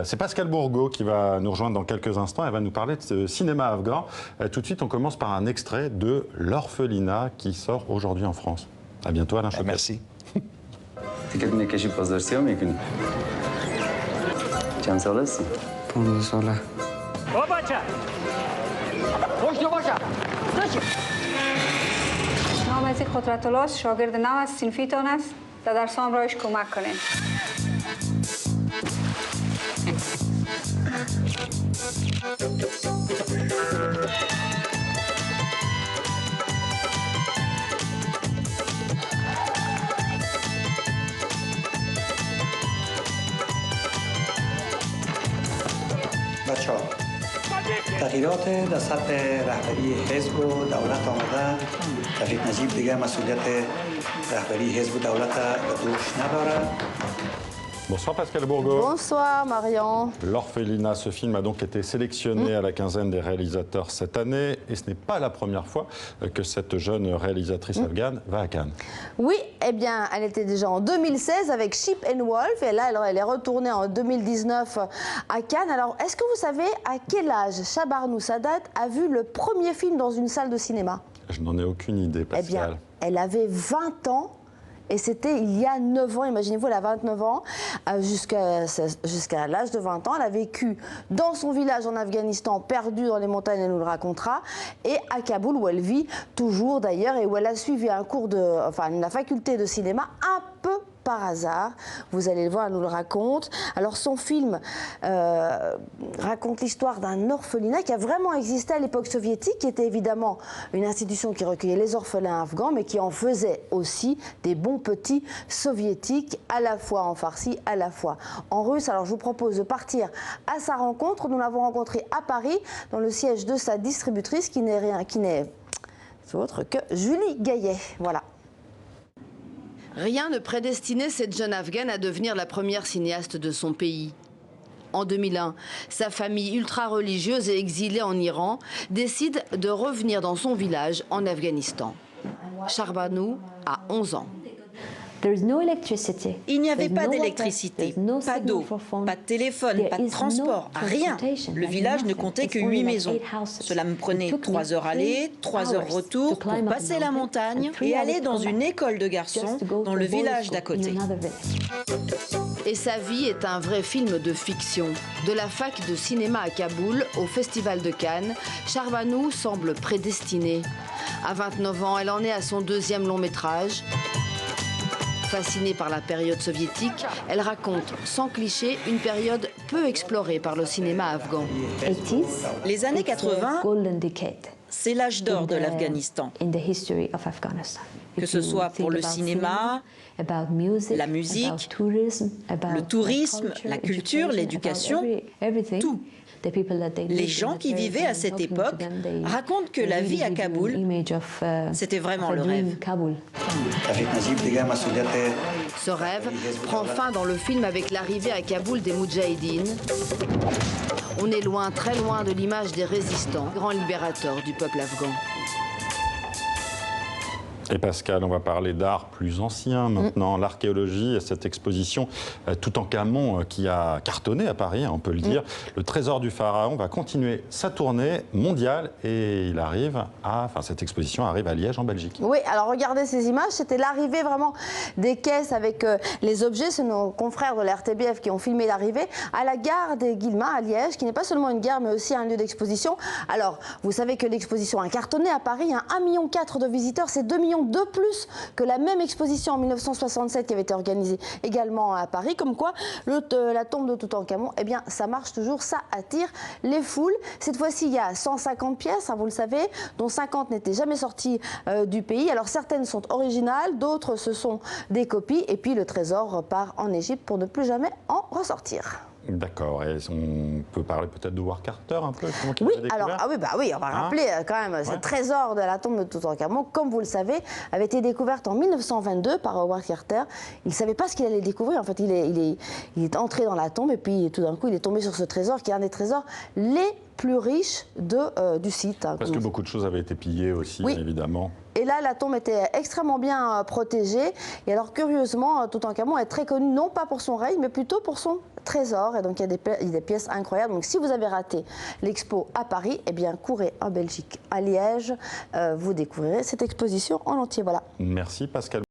C'est Pascal Bourgault qui va nous rejoindre dans quelques instants. Elle va nous parler de cinéma afghan. Tout de suite, on commence par un extrait de L'Orphelinat qui sort aujourd'hui en France. À bientôt, Alain Choquet. Merci. چند ساله هستی؟ 15 ساله. با بچه پشت باشه نام از قدرت الله است، شاگرد نو از صنفیتان است و در درسام کمک کنین. بچه‌ها تغییرات در سطح رهبری حزب و دولت آمده. رفیق نجیب دیگه مسئولیت رهبری حزب و دولت به دوش نداره. Bonsoir Pascal Bourgault. Bonsoir Marion. L'Orphelinat, ce film a donc été sélectionné à la quinzaine des réalisateurs cette année et ce n'est pas la première fois que cette jeune réalisatrice afghane va à Cannes. Oui, eh bien, elle était déjà en 2016 avec Sheep and Wolf et là, elle est retournée en 2019 à Cannes. Alors, est-ce que vous savez à quel âge Shabarnou Sadat a vu le premier film dans une salle de cinéma? Je n'en ai aucune idée, Pascal. Eh bien, elle avait 20 ans. Et c'était il y a 9 ans, imaginez-vous, elle a 29 ans, jusqu'à l'âge de 20 ans. Elle a vécu dans son village en Afghanistan, perdu dans les montagnes, elle nous le racontera, et à Kaboul, où elle vit toujours d'ailleurs, et où elle a suivi un cours la faculté de cinéma un peu par hasard. Vous allez le voir, elle nous le raconte. Alors son film raconte l'histoire d'un orphelinat qui a vraiment existé à l'époque soviétique, qui était évidemment une institution qui recueillait les orphelins afghans, mais qui en faisait aussi des bons petits soviétiques, à la fois en farsi, à la fois en russe. Alors je vous propose de partir à sa rencontre. Nous l'avons rencontrée à Paris, dans le siège de sa distributrice, qui n'est autre que Julie Gaillet. Voilà. Rien ne prédestinait cette jeune Afghane à devenir la première cinéaste de son pays. En 2001, sa famille ultra-religieuse et exilée en Iran décide de revenir dans son village en Afghanistan. Shabarnou a 11 ans. Il n'y avait pas d'électricité, pas d'eau, pas de téléphone, pas de transport, rien. Le village ne comptait que 8 maisons. Cela me prenait 3 heures aller, 3 heures retour pour passer la montagne et aller dans une école de garçons dans le village d'à côté. Et sa vie est un vrai film de fiction. De la fac de cinéma à Kaboul au Festival de Cannes, Shabarnou semble prédestinée. À 29 ans, elle en est à son 2e long métrage. Fascinée par la période soviétique, elle raconte sans cliché une période peu explorée par le cinéma afghan. Les années 80, c'est l'âge d'or de l'Afghanistan. Que ce soit pour le cinéma, la musique, le tourisme, la culture, l'éducation, tout. Les gens qui vivaient à cette époque racontent que la vie à Kaboul, c'était vraiment le rêve. Ce rêve prend fin dans le film avec l'arrivée à Kaboul des Moudjahidines. On est loin, très loin de l'image des résistants, grands libérateurs du peuple afghan. Et Pascal, on va parler d'art plus ancien maintenant, l'archéologie et cette exposition Toutankhamon qui a cartonné à Paris, on peut le dire. Le trésor du pharaon va continuer sa tournée mondiale et cette exposition arrive à Liège en Belgique. Oui, alors regardez ces images, c'était l'arrivée vraiment des caisses avec les objets. C'est nos confrères de la RTBF qui ont filmé l'arrivée à la gare des Guillemins à Liège, qui n'est pas seulement une gare mais aussi un lieu d'exposition. Alors, vous savez que l'exposition a cartonné à Paris, 1,4 million de visiteurs, c'est 2 millions de plus que la même exposition en 1967 qui avait été organisée également à Paris, comme quoi la tombe de Toutankhamon, eh bien ça marche toujours, ça attire les foules. Cette fois-ci il y a 150 pièces, vous le savez, dont 50 n'étaient jamais sorties du pays. Alors certaines sont originales, d'autres ce sont des copies, et puis le trésor part en Égypte pour ne plus jamais en ressortir. D'accord, et on peut parler peut-être de Howard Carter un peu. Oui, alors oui, on va rappeler quand même ce trésor de la tombe de Toutankhamon, comme vous le savez, avait été découverte en 1922 par Howard Carter. Il ne savait pas ce qu'il allait découvrir. En fait, il est entré dans la tombe et puis tout d'un coup, il est tombé sur ce trésor qui est un des trésors les plus riches du site. Parce que beaucoup de choses avaient été pillées aussi, oui, évidemment. Et là, la tombe était extrêmement bien protégée. Et alors, curieusement, Toutankhamon est très connu, non pas pour son règne, mais plutôt pour son trésor. Et donc, il y a des pièces incroyables. Donc, si vous avez raté l'expo à Paris, eh bien, courez en Belgique, à Liège. Vous découvrirez cette exposition en entier. Voilà. Merci Pascal.